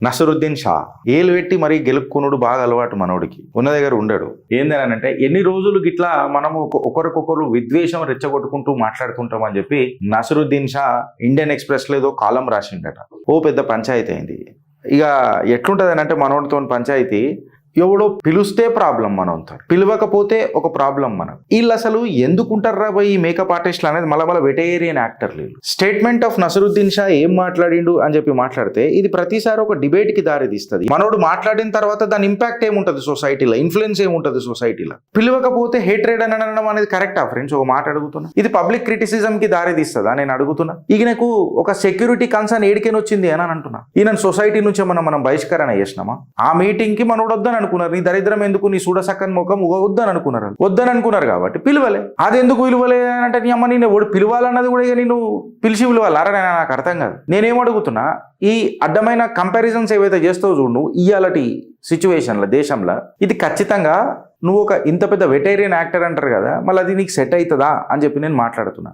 నసరుద్దీన్ షా ఏలు పెట్టి మరీ గెలుక్కునుడు బాగా అలవాటు మనోడికి ఉన్న దగ్గర ఉండడు. ఏందనంటే ఎన్ని రోజులు గిట్లా మనము ఒకరికొకరు విద్వేషం రెచ్చగొట్టుకుంటూ మాట్లాడుకుంటాం అని చెప్పి నసరుద్దీన్ షా ఇండియన్ ఎక్స్ప్రెస్ లో ఏదో కాలం రాసిండట. ఓ పెద్ద పంచాయతీ అయింది. ఇక ఎట్లుంటది అంటే మనోడితో పంచాయతీ, ఎవడో పిలుస్తే ప్రాబ్లం మనతో, పిలవకపోతే ఒక ప్రాబ్లం మనం. వీళ్ళు అసలు ఎందుకుంటారా ఈ మేకప్ ఆర్టిస్టులు అనేది మళ్ళీ వెటేరియన్ యాక్టర్లు. స్టేట్మెంట్ ఆఫ్ నసరుద్దీన్ షా ఏం మాట్లాడిండు అని చెప్పి మాట్లాడితే ఇది ప్రతిసారి ఒక డిబేట్ కి దారి తీస్తుంది. మనోడు మాట్లాడిన తర్వాత దాని ఇంపాక్ట్ ఏముంటది సొసైటీలో, ఇన్ఫ్లుయెన్స్ ఏముంటది సొసైటీలో. పిలవకపోతే హేట్రేడ్ అని అనడం అనేది కరెక్టా ఫ్రెండ్స్? ఒక మాట అడుగుతున్నా, ఇది పబ్లిక్ క్రిటిసిజం కి దారి తీస్తుందా నేను అడుగుతున్నా. ఇక నాకు ఒక సెక్యూరిటీ కన్సర్న్ ఏడికేని వచ్చింది అని అంటున్నా. ఈయన సొసైటీ నుంచి మనం బహిష్కరణ చేసినామా? ఆ మీటింగ్ కి మనోడు వద్దని అనుకున్నారు. నీ దరిద్రం ఎందుకు, నీ సూడసక్కని ముఖం వద్దని అనుకున్నారు కాబట్టి పిలవలే. అది ఎందుకు పిలవలే అంటే నీ అమ్మ నేను ఎవడు పిలవాలన్నది కూడా ఇక నేను పిలిచి పిలవాలి నాకు అర్థం కాదు. నేనేం అడుగుతున్నా, ఈ అడ్డమైన కంపారిజన్స్ ఏవైతే చేస్తావు చూడు నువ్వు ఇయాలటి సిచ్యువేషన్లో దేశంలో, ఇది ఖచ్చితంగా నువ్వు ఒక ఇంత పెద్ద వెటేరియన్ యాక్టర్ అంటారు కదా, మళ్ళీ అది నీకు సెట్ అవుతుందా అని చెప్పి నేను మాట్లాడుతున్నా.